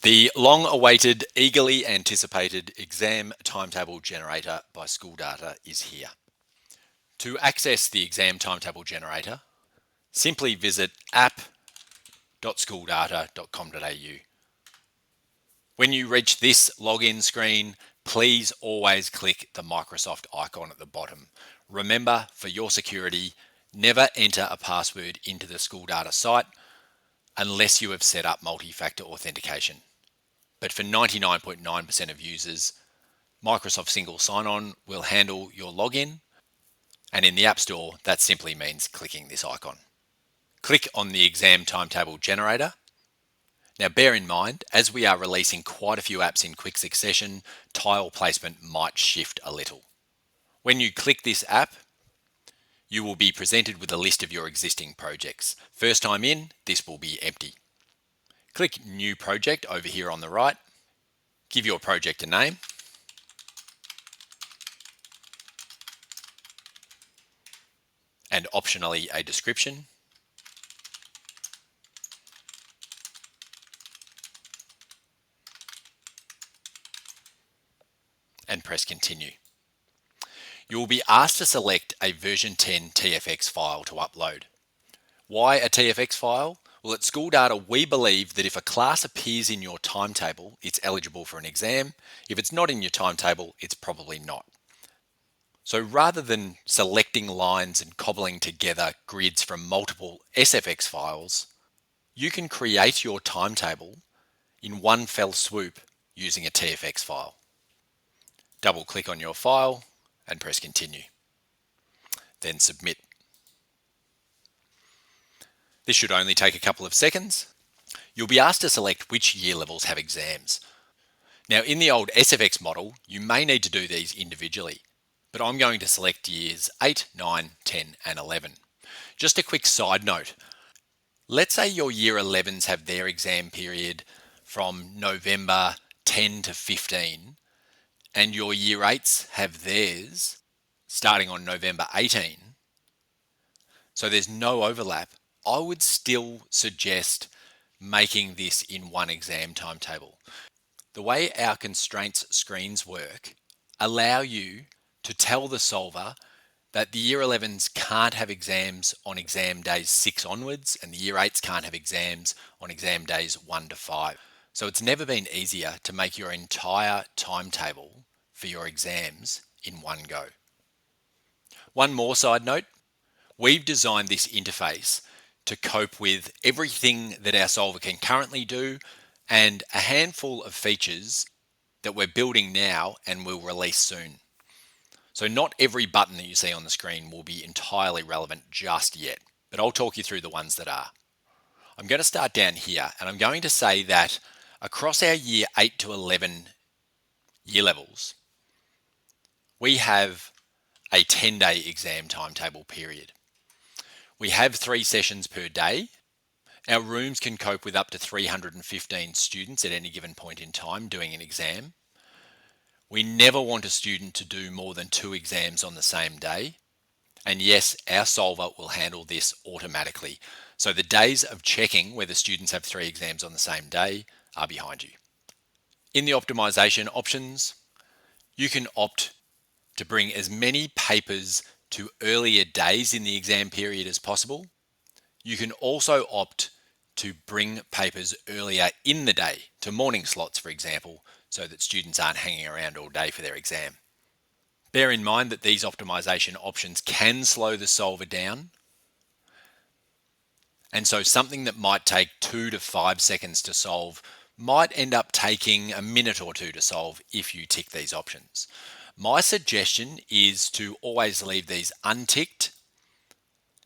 The long-awaited, eagerly anticipated exam timetable generator by School Data is here. To access the exam timetable generator, simply visit app.schooldata.com.au. When you reach this login screen, please always click the Microsoft icon at the bottom. Remember, for your security, never enter a password into the School Data site unless you have set up multi-factor authentication. But for 99.9% of users, Microsoft Single Sign-On will handle your login, and in the App Store, that simply means clicking this icon. Click on the exam timetable generator. Now bear in mind, as we are releasing quite a few apps in quick succession, tile placement might shift a little. When you click this app, you will be presented with a list of your existing projects. First time in, this will be empty. Click New Project over here on the right. Give your project a name. And optionally a description. And press Continue. You will be asked to select a version 10 TFX file to upload. Why a TFX file? Well, at School Data, we believe that if a class appears in your timetable, it's eligible for an exam. If it's not in your timetable, it's probably not. So rather than selecting lines and cobbling together grids from multiple SFX files, you can create your timetable in one fell swoop using a TFX file. Double click on your file and press Continue. Then Submit. This should only take a couple of seconds. You'll be asked to select which year levels have exams. Now in the old SFX model, you may need to do these individually, but I'm going to select years 8, 9, 10 and 11. Just a quick side note. Let's say your year 11s have their exam period from November 10 to 15 and your year 8s have theirs starting on November 18. So there's no overlap. I would still suggest making this in one exam timetable. The way our constraints screens work allow you to tell the solver that the year 11s can't have exams on exam days 6 onwards and the year 8s can't have exams on exam days 1 to 5. So it's never been easier to make your entire timetable for your exams in one go. One more side note, we've designed this interface to cope with everything that our solver can currently do and a handful of features that we're building now and will release soon. So not every button that you see on the screen will be entirely relevant just yet, but I'll talk you through the ones that are. I'm going to start down here and I'm going to say that across our year 8 to 11 year levels, we have a 10-day exam timetable period. We have 3 sessions per day. Our rooms can cope with up to 315 students at any given point in time doing an exam. We never want a student to do more than 2 exams on the same day. And yes, our solver will handle this automatically. So the days of checking whether students have 3 exams on the same day are behind you. In the optimization options, you can opt to bring as many papers to earlier days in the exam period as possible. You can also opt to bring papers earlier in the day to morning slots, for example, so that students aren't hanging around all day for their exam. Bear in mind that these optimization options can slow the solver down. And so something that might take 2 to 5 seconds to solve might end up taking a minute or 2 to solve if you tick these options. My suggestion is to always leave these unticked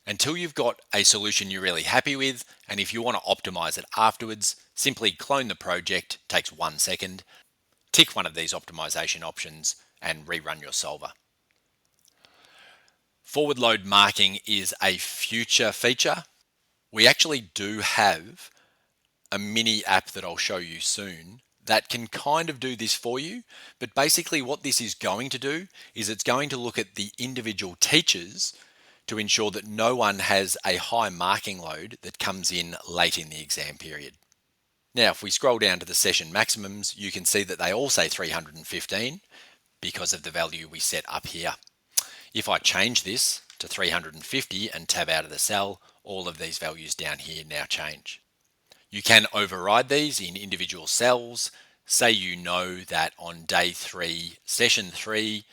until you've got a solution you're really happy with, and if you want to optimize it afterwards, simply clone the project, takes 1 second, tick one of these optimization options and rerun your solver. Forward load marking is a future feature. We actually do have a mini app that I'll show you soon that can kind of do this for you, but basically what this is going to do is it's going to look at the individual teachers to ensure that no one has a high marking load that comes in late in the exam period. Now, if we scroll down to the session maximums, you can see that they all say 315 because of the value we set up here. If I change this to 350 and tab out of the cell, all of these values down here now change. You can override these in individual cells. Say you know that on day 3, session 3,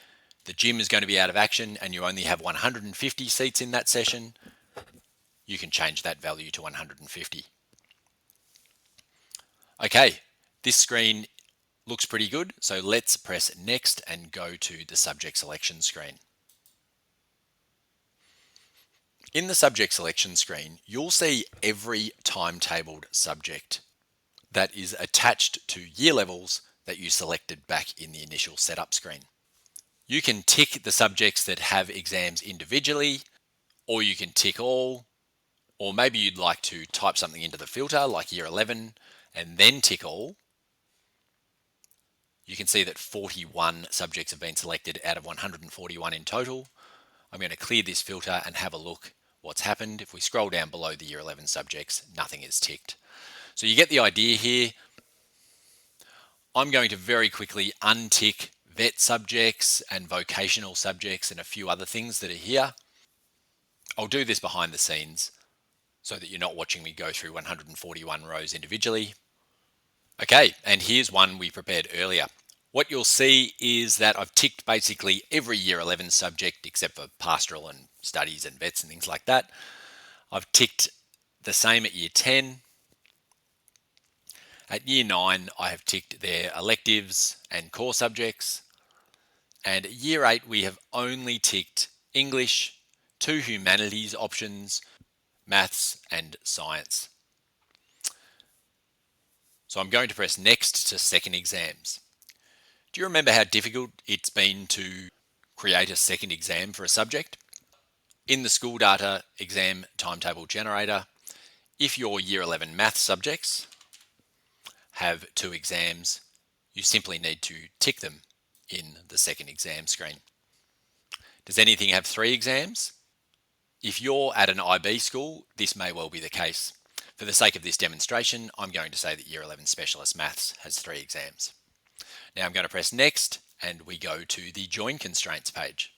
the gym is going to be out of action and you only have 150 seats in that session, you can change that value to 150. Okay, this screen looks pretty good, so let's press next and go to the subject selection screen. In the subject selection screen, you'll see every timetabled subject that is attached to year levels that you selected back in the initial setup screen. You can tick the subjects that have exams individually, or you can tick all, or maybe you'd like to type something into the filter like year 11 and then tick all. You can see that 41 subjects have been selected out of 141 in total. I'm going to clear this filter and have a look what's happened. If we scroll down below the year 11 subjects, nothing is ticked. So you get the idea here. I'm going to very quickly untick vet subjects and vocational subjects and a few other things that are here. I'll do this behind the scenes so that you're not watching me go through 141 rows individually. Okay, and here's one we prepared earlier. What you'll see is that I've ticked basically every year 11 subject except for pastoral and studies and vets and things like that. I've ticked the same at year 10. At year 9, I have ticked their electives and core subjects. And at year 8, we have only ticked English, 2 humanities options, maths and science. So I'm going to press next to second exams. Do you remember how difficult it's been to create a second exam for a subject? In the school data exam timetable generator, if your year 11 maths subjects have 2 exams, you simply need to tick them in the second exam screen. Does anything have 3 exams? If you're at an IB school, this may well be the case. For the sake of this demonstration, I'm going to say that year 11 specialist maths has 3 exams. Now I'm going to press next and we go to the join constraints page.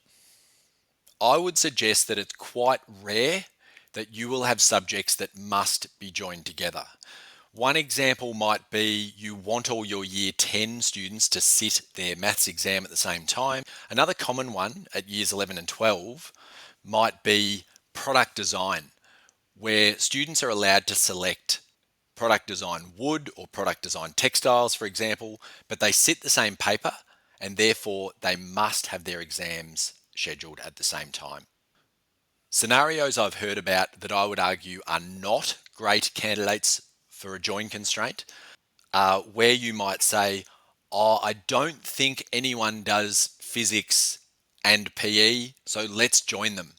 I would suggest that it's quite rare that you will have subjects that must be joined together. One example might be you want all your year 10 students to sit their maths exam at the same time. Another common one at years 11 and 12 might be product design, where students are allowed to select product design wood or product design textiles, for example, but they sit the same paper and therefore they must have their exams scheduled at the same time. Scenarios I've heard about that I would argue are not great candidates for a join constraint are where you might say, oh, I don't think anyone does physics and PE, so let's join them.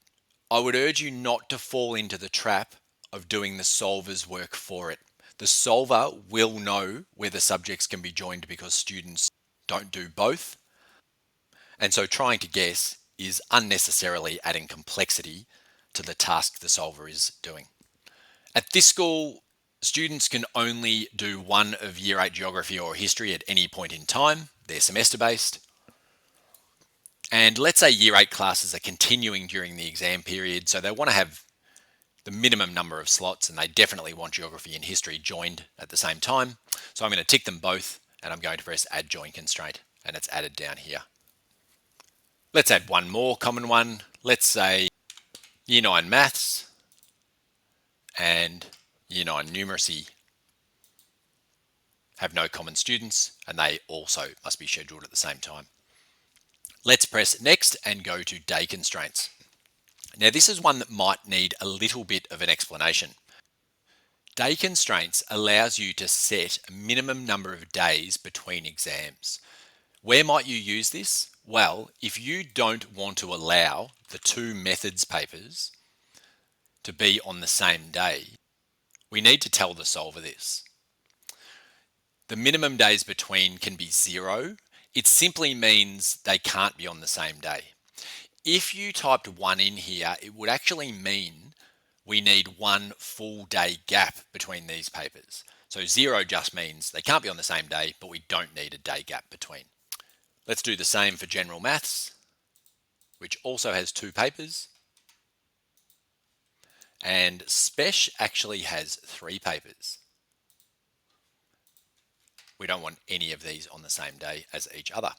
I would urge you not to fall into the trap of doing the solver's work for it. The solver will know whether subjects can be joined because students don't do both. And so trying to guess is unnecessarily adding complexity to the task the solver is doing. At this school, students can only do one of year 8 geography or history at any point in time. They're semester based. And let's say year 8 classes are continuing during the exam period, so they want to have the minimum number of slots and they definitely want geography and history joined at the same time. So I'm going to tick them both and I'm going to press add join constraint and it's added down here. Let's add one more common one. Let's say year 9 maths and year 9 numeracy have no common students and they also must be scheduled at the same time. Let's press next and go to day constraints. Now this is one that might need a little bit of an explanation. Day constraints allows you to set a minimum number of days between exams. Where might you use this? Well, if you don't want to allow the 2 methods papers to be on the same day, we need to tell the solver this. The minimum days between can be 0. It simply means they can't be on the same day. If you typed 1 in here, it would actually mean we need 1 full day gap between these papers. So 0 just means they can't be on the same day, but we don't need a day gap between. Let's do the same for general maths, which also has 2 papers. And Spec actually has 3 papers. We don't want any of these on the same day as each other.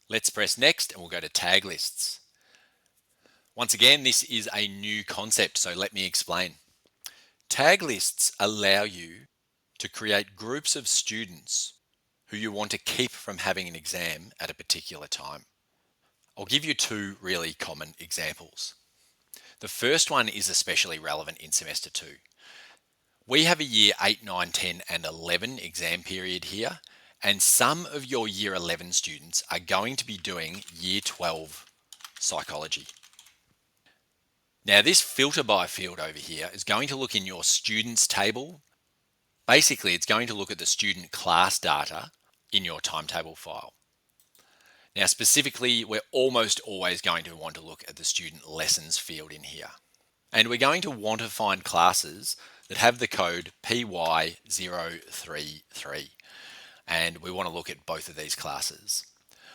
Let's press next and we'll go to tag lists. Once again, this is a new concept, so let me explain. Tag lists allow you to create groups of students who you want to keep from having an exam at a particular time. I'll give you 2 really common examples. The first one is especially relevant in semester 2. We have a year 8, 9, 10 and 11 exam period here, and some of your year 11 students are going to be doing year 12 psychology. Now this filter by field over here is going to look in your students table. Basically, it's going to look at the student class data in your timetable file. Now specifically, we're almost always going to want to look at the student lessons field in here. And we're going to want to find classes that have the code PY033. And we want to look at both of these classes.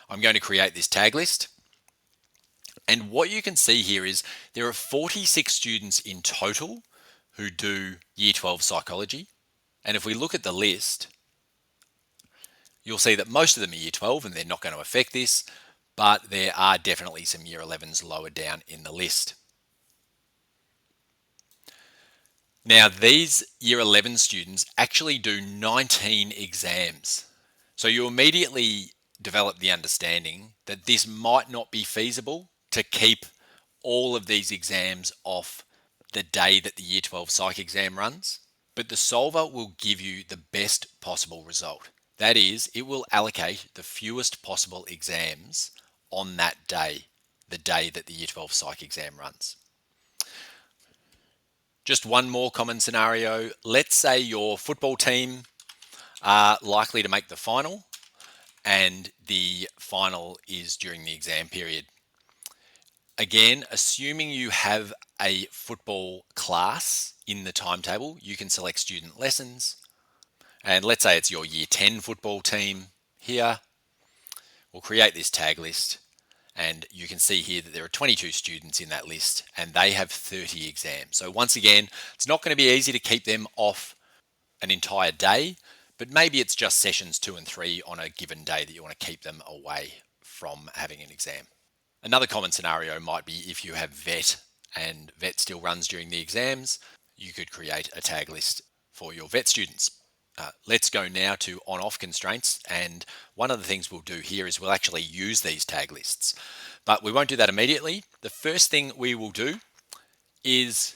I'm going to create this tag list. And what you can see here is there are 46 students in total who do year 12 psychology. And if we look at the list, you'll see that most of them are year 12 and they're not going to affect this, but there are definitely some year 11s lower down in the list. Now, these year 11 students actually do 19 exams. So you immediately develop the understanding that this might not be feasible to keep all of these exams off the day that the year 12 psych exam runs, but the solver will give you the best possible result. That is, it will allocate the fewest possible exams on that day, the day that the year 12 psych exam runs. Just one more common scenario. Let's say your football team are likely to make the final and the final is during the exam period. Again, assuming you have a football class in the timetable, you can select student lessons. And let's say it's your year 10 football team here. We'll create this tag list. And you can see here that there are 22 students in that list and they have 30 exams. So once again, it's not going to be easy to keep them off an entire day, but maybe it's just sessions 2 and 3 on a given day that you want to keep them away from having an exam. Another common scenario might be if you have vet and vet still runs during the exams, you could create a tag list for your vet students. Let's go now to on-off constraints, and one of the things we'll do here is we'll actually use these tag lists, but we won't do that immediately. The first thing we will do is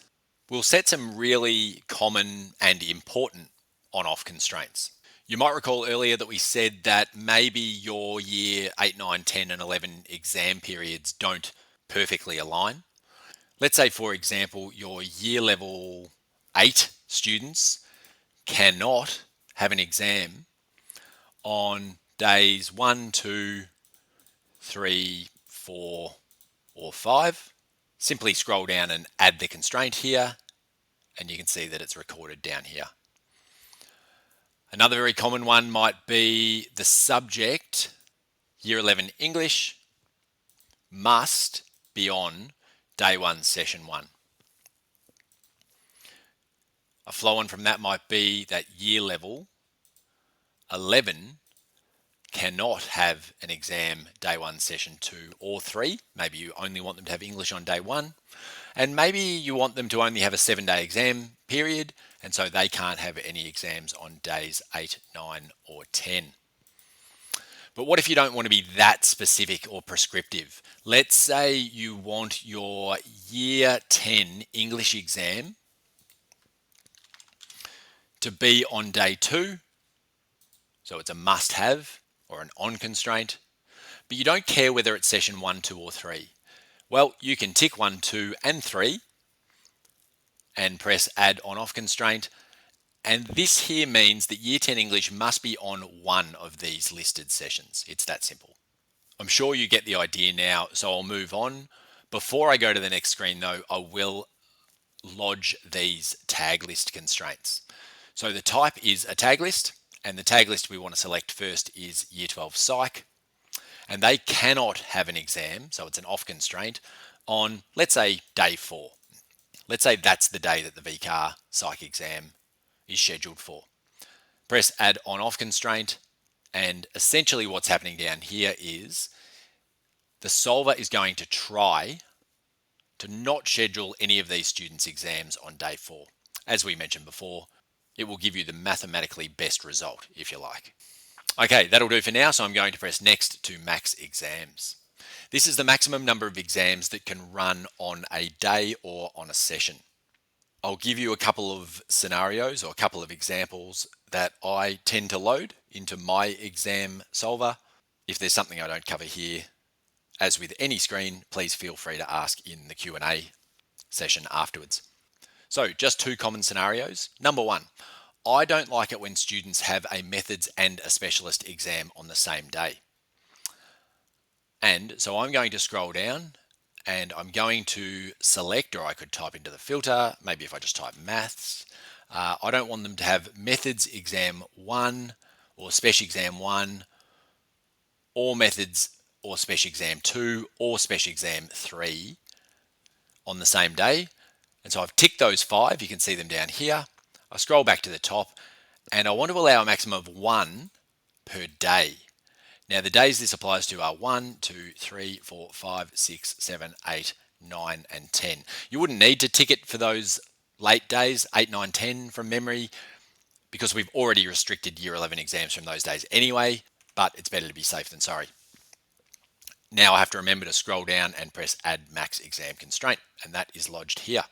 we'll set some really common and important on-off constraints. You might recall earlier that we said that maybe your year 8, 9, 10 and 11 exam periods don't perfectly align. Let's say, for example, your year level 8 students cannot have an exam on days 1, 2, 3, 4, or 5. Simply scroll down and add the constraint here, and you can see that it's recorded down here. Another very common one might be the subject, year 11 English, must be on day 1, session 1. A flow on from that might be that year level 11 cannot have an exam day 1, session 2 or 3. Maybe you only want them to have English on day 1. And maybe you want them to only have a 7-day exam period, and so they can't have any exams on days 8, 9, or 10. But what if you don't want to be that specific or prescriptive? Let's say you want your year 10 English exam to be on day 2, so it's a must-have or an on constraint, but you don't care whether it's session 1, 2, or 3. Well, you can tick 1, 2, and 3 and press add on-off constraint. And this here means that year 10 English must be on one of these listed sessions. It's that simple. I'm sure you get the idea now, so I'll move on. Before I go to the next screen though, I will lodge these tag list constraints. So the type is a tag list, and the tag list we want to select first is Year 12 Psych, and they cannot have an exam, so it's an off constraint, on, let's say, day 4. Let's say that's the day that the VCAR Psych exam is scheduled for. Press Add On Off constraint, and essentially what's happening down here is the solver is going to try to not schedule any of these students' exams on day 4. As we mentioned before, it will give you the mathematically best result, if you like. Okay, that'll do for now, so I'm going to press Next to Max Exams. This is the maximum number of exams that can run on a day or on a session. I'll give you a couple of scenarios or a couple of examples that I tend to load into my exam solver. If there's something I don't cover here, as with any screen, please feel free to ask in the Q&A session afterwards. So just 2 common scenarios. Number 1, I don't like it when students have a methods and a specialist exam on the same day. And so I'm going to scroll down and I'm going to select, or I could type into the filter, maybe if I just type maths. I don't want them to have methods exam 1 or special exam 1 or methods or special exam 2 or special exam 3 on the same day. And so I've ticked those 5, you can see them down here. I scroll back to the top and I want to allow a maximum of 1 per day. Now the days this applies to are 1, 2, 3, 4, 5, 6, 7, 8, 9 and 10. You wouldn't need to tick it for those late days, 8, 9, 10 from memory, because we've already restricted year 11 exams from those days anyway, but it's better to be safe than sorry. Now I have to remember to scroll down and press Add Max Exam Constraint, and that is lodged here.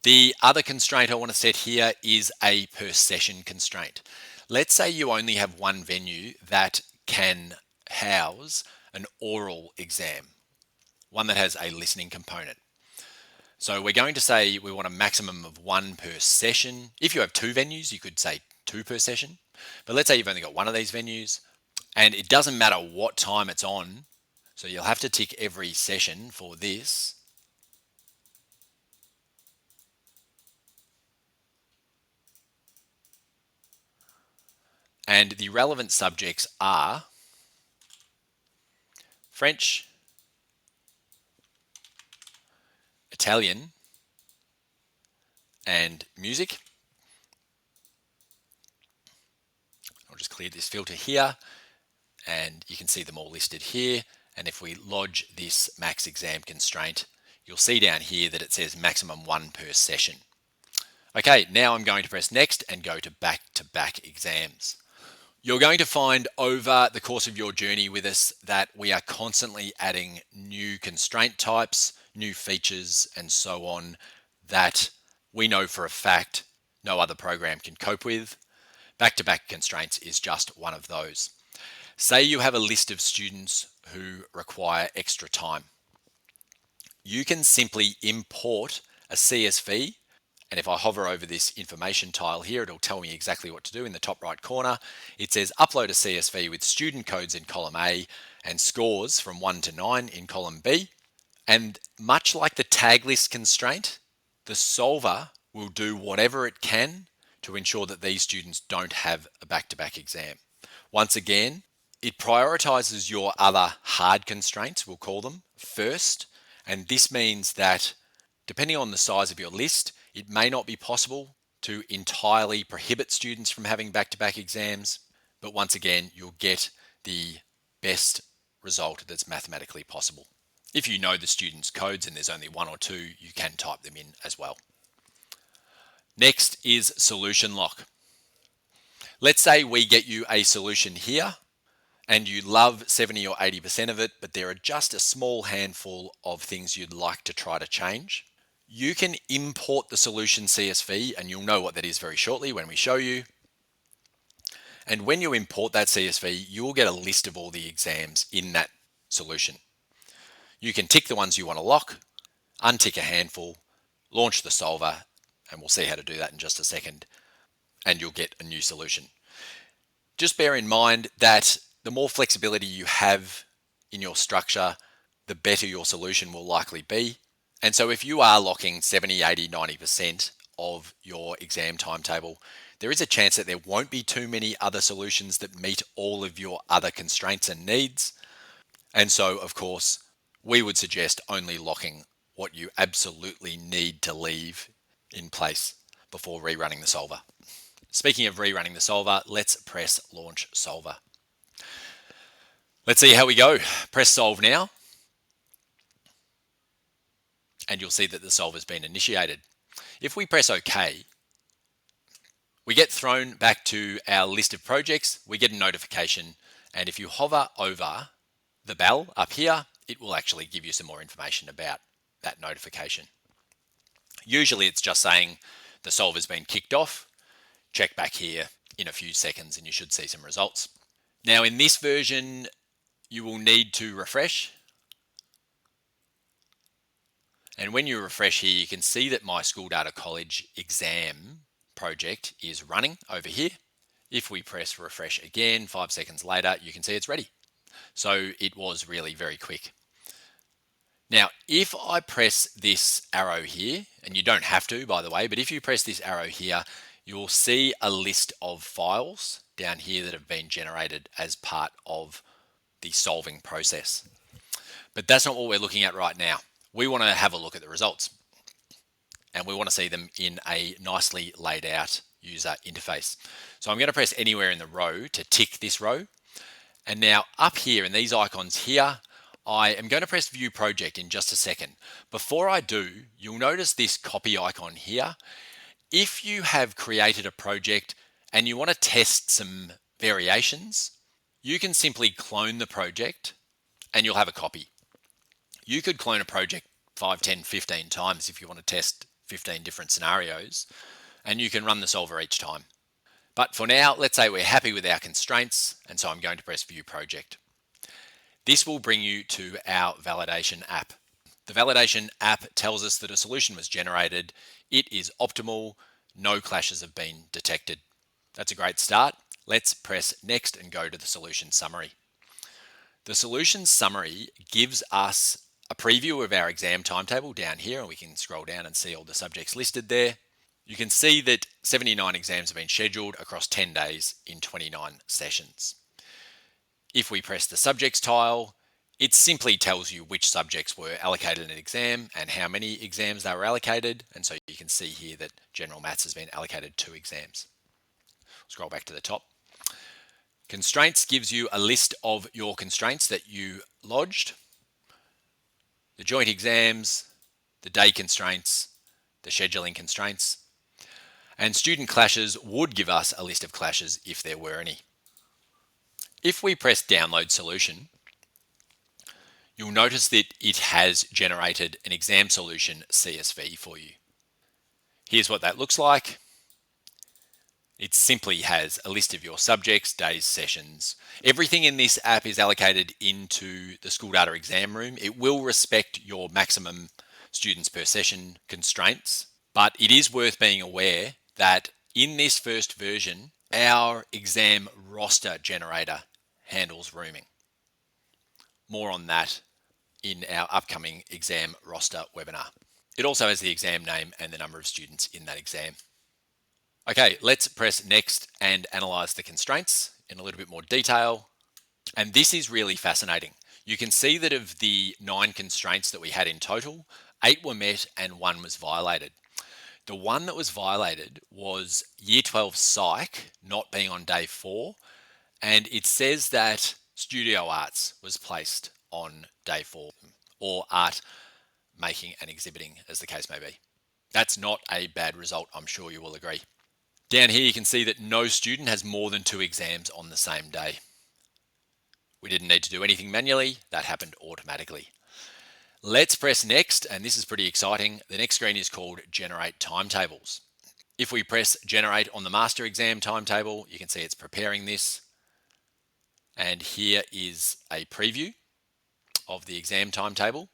The other constraint I want to set here is a per session constraint. Let's say you only have one venue that can house an oral exam, one that has a listening component. So we're going to say we want a maximum of 1 per session. If you have 2 venues, you could say 2 per session. But let's say you've only got one of these venues, and it doesn't matter what time it's on. So you'll have to tick every session for this. And the relevant subjects are French, Italian, and music. I'll just clear this filter here, and you can see them all listed here. And if we lodge this max exam constraint, you'll see down here that it says maximum 1 per session. Okay, now I'm going to press Next and go to back-to-back exams. You're going to find over the course of your journey with us that we are constantly adding new constraint types, new features, and so on that we know for a fact no other program can cope with. Back-to-back constraints is just one of those. Say you have a list of students who require extra time. You can simply import a CSV, and if I hover over this information tile here, it'll tell me exactly what to do in the top right corner. It says upload a CSV with student codes in column A and scores from 1 to 9 in column B. And much like the tag list constraint, the solver will do whatever it can to ensure that these students don't have a back-to-back exam. Once again, it prioritizes your other hard constraints, we'll call them, first. And this means that depending on the size of your list, it may not be possible to entirely prohibit students from having back-to-back exams, but once again, you'll get the best result that's mathematically possible. If you know the students' codes and there's only 1 or 2, you can type them in as well. Next is solution lock. Let's say we get you a solution here and you love 70 or 80% of it, but there are just a small handful of things you'd like to try to change. You can import the solution CSV, and you'll know what that is very shortly when we show you. And when you import that CSV, you'll get a list of all the exams in that solution. You can tick the ones you want to lock, untick a handful, launch the solver, and we'll see how to do that in just a second, and you'll get a new solution. Just bear in mind that the more flexibility you have in your structure, the better your solution will likely be. And so if you are locking 70, 80, 90% of your exam timetable, there is a chance that there won't be too many other solutions that meet all of your other constraints and needs. And so, of course, we would suggest only locking what you absolutely need to leave in place before rerunning the solver. Speaking of rerunning the solver, let's press Launch Solver. Let's see how we go. Press Solve now, and you'll see that the solver has been initiated. If we press OK, we get thrown back to our list of projects, we get a notification, and if you hover over the bell up here, it will actually give you some more information about that notification. Usually it's just saying the solver's been kicked off. Check back here in a few seconds and you should see some results. Now in this version, you will need to refresh. And when you refresh here, you can see that my School Data College exam project is running over here. If we press refresh again, 5 seconds later, you can see it's ready. So it was really very quick. Now, if I press this arrow here, and you don't have to, by the way, but if you press this arrow here, you will see a list of files down here that have been generated as part of the solving process. But that's not what we're looking at right now. We want to have a look at the results, and we want to see them in a nicely laid out user interface. So I'm going to press anywhere in the row to tick this row. And now up here in these icons here, I am going to press View Project in just a second. Before I do, you'll notice this copy icon here. If you have created a project and you want to test some variations, you can simply clone the project and you'll have a copy. You could clone a project 5, 10, 15 times if you want to test 15 different scenarios, and you can run the solver each time. But for now, let's say we're happy with our constraints, and so I'm going to press View Project. This will bring you to our validation app. The validation app tells us that a solution was generated, it is optimal, no clashes have been detected. That's a great start. Let's press Next and go to the solution summary. The solution summary gives us a preview of our exam timetable down here, and we can scroll down and see all the subjects listed there. You can see that 79 exams have been scheduled across 10 days in 29 sessions. If we press the subjects tile, it simply tells you which subjects were allocated an exam and how many exams they were allocated. And so you can see here that General Maths has been allocated 2 exams. Scroll back to the top. Constraints gives you a list of your constraints that you lodged. The joint exams, the day constraints, the scheduling constraints, and student clashes would give us a list of clashes if there were any. If we press Download Solution, you'll notice that it has generated an exam solution CSV for you. Here's what that looks like. It simply has a list of your subjects, days, sessions. Everything in this app is allocated into the School Data exam room. It will respect your maximum students per session constraints, but it is worth being aware that in this first version, our exam roster generator handles rooming. More on that in our upcoming exam roster webinar. It also has the exam name and the number of students in that exam. Okay, let's press Next and analyze the constraints in a little bit more detail. And this is really fascinating. You can see that of the 9 constraints that we had in total, 8 were met and 1 was violated. The one that was violated was Year 12 Psych not being on day 4, and it says that Studio Arts was placed on day 4, or art making and exhibiting, as the case may be. That's not a bad result, I'm sure you will agree. Down here you can see that no student has more than 2 exams on the same day. We didn't need to do anything manually, that happened automatically. Let's press Next, and this is pretty exciting. The next screen is called Generate Timetables. If we press Generate on the master exam timetable, you can see it's preparing this. And here is a preview of the exam timetable.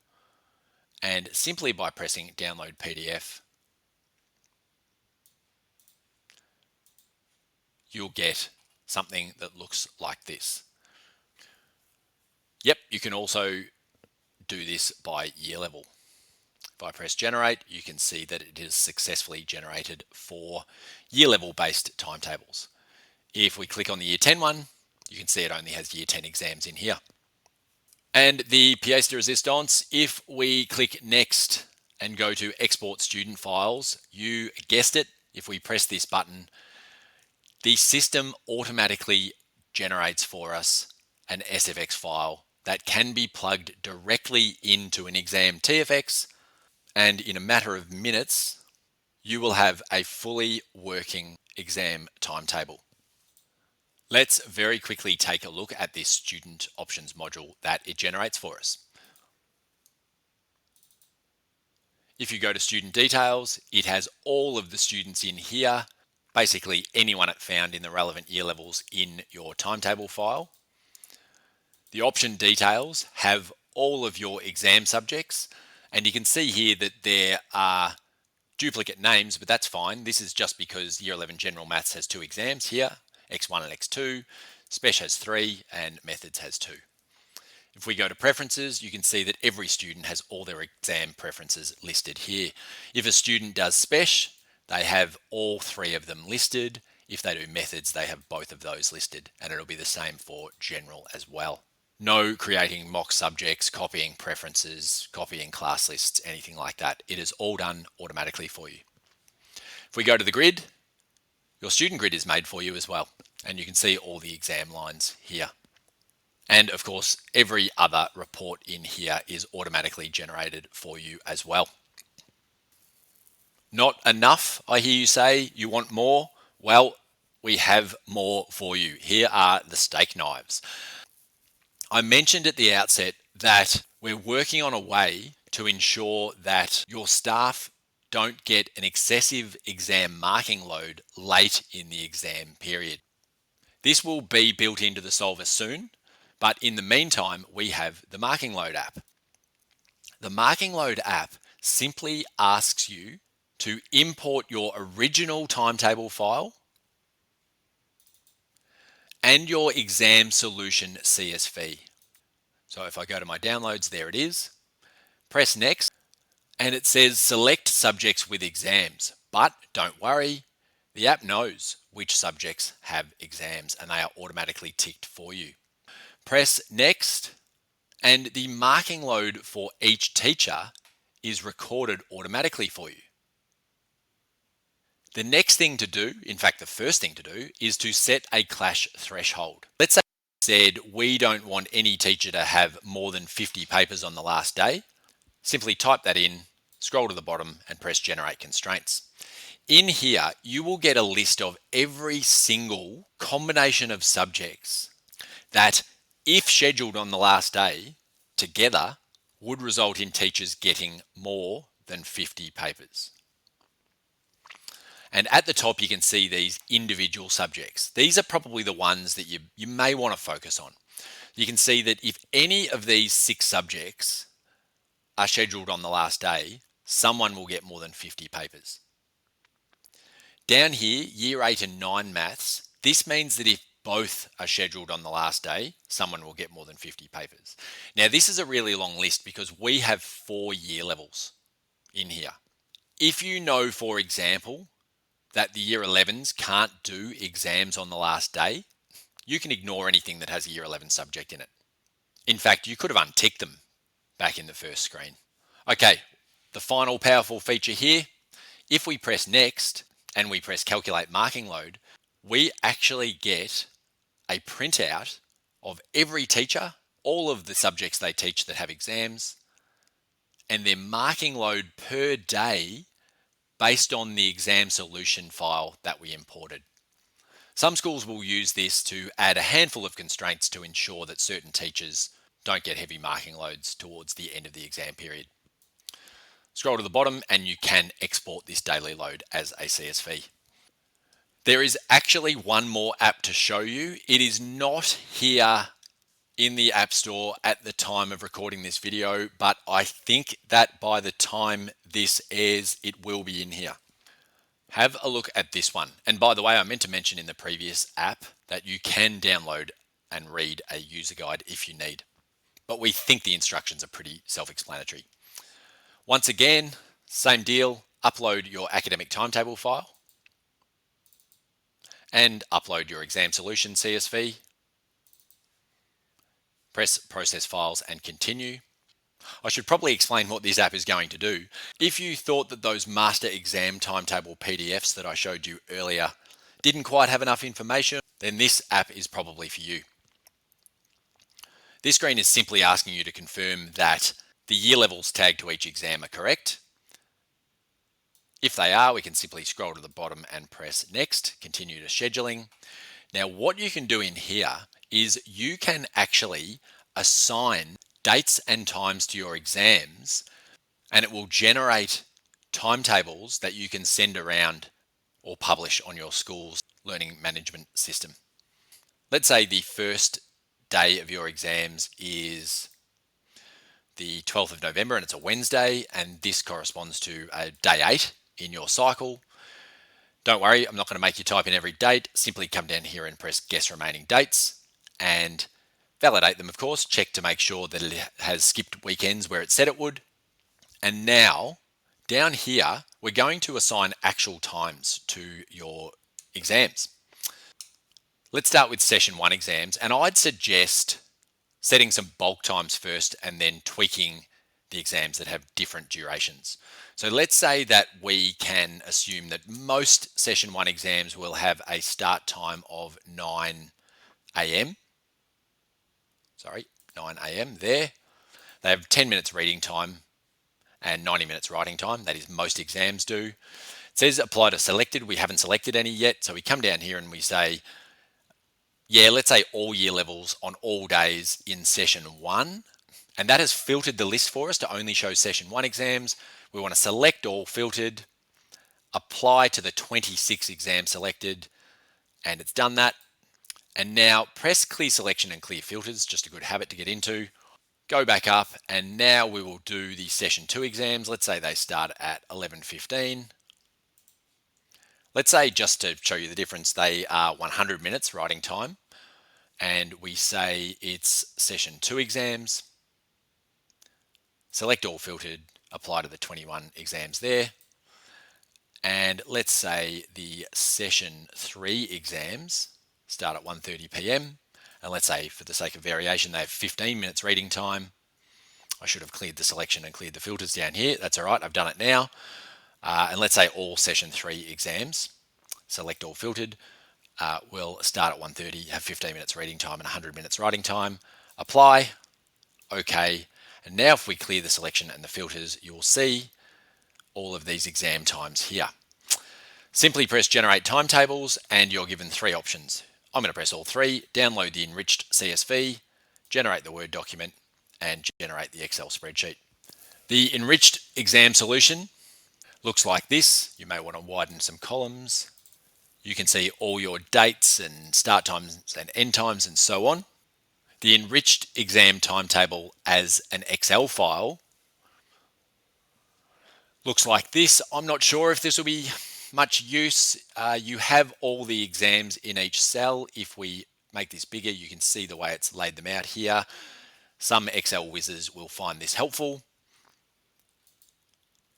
And simply by pressing Download PDF, you'll get something that looks like this. Yep, you can also do this by year level. If I press generate, you can see that it has successfully generated 4 year level based timetables. If we click on the year 10 one, you can see it only has year 10 exams in here. And the pièce de résistance, if we click next and go to export student files, you guessed it, if we press this button, the system automatically generates for us an SFX file that can be plugged directly into an exam TFX, and in a matter of minutes, you will have a fully working exam timetable. Let's very quickly take a look at this student options module that it generates for us. If you go to student details, it has all of the students in here, basically anyone it found in the relevant year levels in your timetable file. The option details have all of your exam subjects, and you can see here that there are duplicate names, but that's fine. This is just because Year 11 General Maths has 2 exams here, X1 and X2, Spec has 3, and Methods has 2. If we go to preferences, you can see that every student has all their exam preferences listed here. If a student does Spec, they have all 3 of them listed. If they do Methods, they have both of those listed, and it'll be the same for General as well. No creating mock subjects, copying preferences, copying class lists, anything like that. It is all done automatically for you. If we go to the grid, your student grid is made for you as well, and you can see all the exam lines here. And of course, every other report in here is automatically generated for you as well. Not enough, I hear you say. You want more? Well, we have more for you. Here are the steak knives. I mentioned at the outset that we're working on a way to ensure that your staff don't get an excessive exam marking load late in the exam period. This will be built into the solver soon, but in the meantime, we have the marking load app. The marking load app simply asks you to import your original timetable file and your exam solution CSV. So if I go to my downloads, there it is. Press next, and it says select subjects with exams. But don't worry, the app knows which subjects have exams and they are automatically ticked for you. Press next, and the marking load for each teacher is recorded automatically for you. The next thing to do, in fact, the first thing to do, is to set a clash threshold. Let's say said we don't want any teacher to have more than 50 papers on the last day. Simply type that in, scroll to the bottom and press generate constraints. In here, you will get a list of every single combination of subjects that, if scheduled on the last day, together would result in teachers getting more than 50 papers. And at the top, you can see these individual subjects. These are probably the ones that you may want to focus on. You can see that if any of these 6 subjects are scheduled on the last day, someone will get more than 50 papers. Down here, Year 8 and 9 Maths, this means that if both are scheduled on the last day, someone will get more than 50 papers. Now, this is a really long list because we have 4 year levels in here. If you know, for example, that the Year 11s can't do exams on the last day, you can ignore anything that has a Year 11 subject in it. In fact, you could have unticked them back in the first screen. Okay, the final powerful feature here, if we press next and we press calculate marking load, we actually get a printout of every teacher, all of the subjects they teach that have exams, and their marking load per day based on the exam solution file that we imported. Some schools will use this to add a handful of constraints to ensure that certain teachers don't get heavy marking loads towards the end of the exam period. Scroll to the bottom and you can export this daily load as a CSV. There is actually one more app to show you. It is not here in the App Store at the time of recording this video, but I think that by the time this airs, it will be in here. Have a look at this one. And by the way, I meant to mention in the previous app that you can download and read a user guide if you need, but we think the instructions are pretty self-explanatory. Once again, same deal, upload your academic timetable file and upload your exam solution CSV. Press process files and continue. I should probably explain what this app is going to do. If you thought that those master exam timetable PDFs that I showed you earlier didn't quite have enough information, then this app is probably for you. This screen is simply asking you to confirm that the year levels tagged to each exam are correct. If they are, we can simply scroll to the bottom and press next, continue to scheduling. Now, what you can do in here is you can actually assign dates and times to your exams, and it will generate timetables that you can send around or publish on your school's learning management system. Let's say the first day of your exams is the 12th of November and it's a Wednesday, and this corresponds to a day 8 in your cycle. Don't worry, I'm not going to make you type in every date. Simply come down here and press guess remaining dates and validate them, of course. Check to make sure that it has skipped weekends where it said it would. And now down here, we're going to assign actual times to your exams. Let's start with session 1 exams, and I'd suggest setting some bulk times first and then tweaking the exams that have different durations. So let's say that we can assume that most session 1 exams will have a start time of 9 a.m. 9 a.m. there. They have 10 minutes reading time and 90 minutes writing time. That is, most exams do. It says apply to selected. We haven't selected any yet. So we come down here and we say, yeah, let's say all year levels on all days in session 1. And that has filtered the list for us to only show session 1 exams. We want to select all filtered, apply to the 26 exams selected, and it's done that. And now press clear selection and clear filters, just a good habit to get into. Go back up, and now we will do the session 2 exams. Let's say they start at 11:15. Let's say, just to show you the difference, they are 100 minutes writing time, and we say it's session 2 exams. Select all filtered, apply to the 21 exams there. And let's say the session 3 exams start at 1:30 p.m. And let's say, for the sake of variation, they have 15 minutes reading time. I should have cleared the selection and cleared the filters down here. That's all right, I've done it now. And let's say all session 3 exams, select all filtered, will start at 1:30, have 15 minutes reading time and 100 minutes writing time. Apply, okay. And now if we clear the selection and the filters, you will see all of these exam times here. Simply press generate timetables and you're given 3 options. I'm going to press all 3, download the enriched CSV, generate the Word document, and generate the Excel spreadsheet. The enriched exam solution looks like this. You may want to widen some columns. You can see all your dates and start times and end times and so on. The enriched exam timetable as an Excel file looks like this. I'm not sure if this will be much use. You have all the exams in each cell. If we make this bigger, you can see the way it's laid them out here. Some Excel whizzes will find this helpful.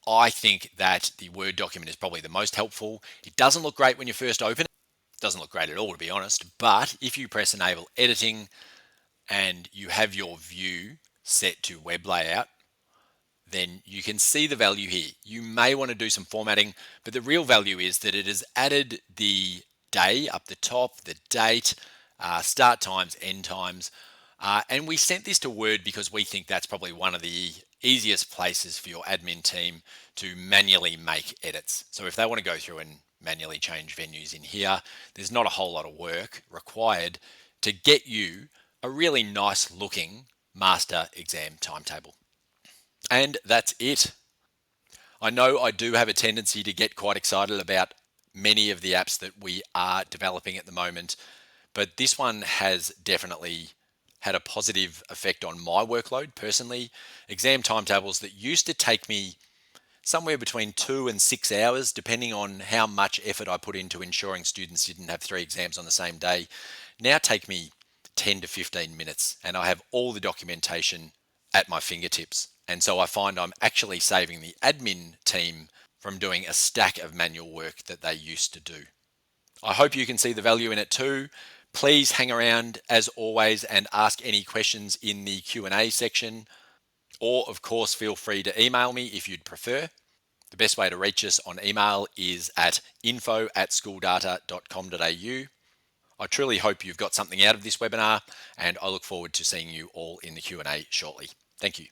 I think that the Word document is probably the most helpful. It doesn't look great when you first open it. It doesn't look great at all, to be honest. But if you press enable editing and you have your view set to web layout, then you can see the value here. You may want to do some formatting, but the real value is that it has added the day up the top, the date, start times, end times. And we sent this to Word because we think that's probably one of the easiest places for your admin team to manually make edits. So if they want to go through and manually change venues in here, there's not a whole lot of work required to get you a really nice looking master exam timetable. And that's it. I know I do have a tendency to get quite excited about many of the apps that we are developing at the moment, but this one has definitely had a positive effect on my workload personally. Exam timetables that used to take me somewhere between 2 and 6 hours, depending on how much effort I put into ensuring students didn't have 3 exams on the same day, now take me 10 to 15 minutes, and I have all the documentation at my fingertips. And so I find I'm actually saving the admin team from doing a stack of manual work that they used to do. I hope you can see the value in it too. Please hang around as always and ask any questions in the Q&A section, or of course feel free to email me if you'd prefer. The best way to reach us on email is at info@schooldata.com.au. I truly hope you've got something out of this webinar, and I look forward to seeing you all in the Q&A shortly. Thank you.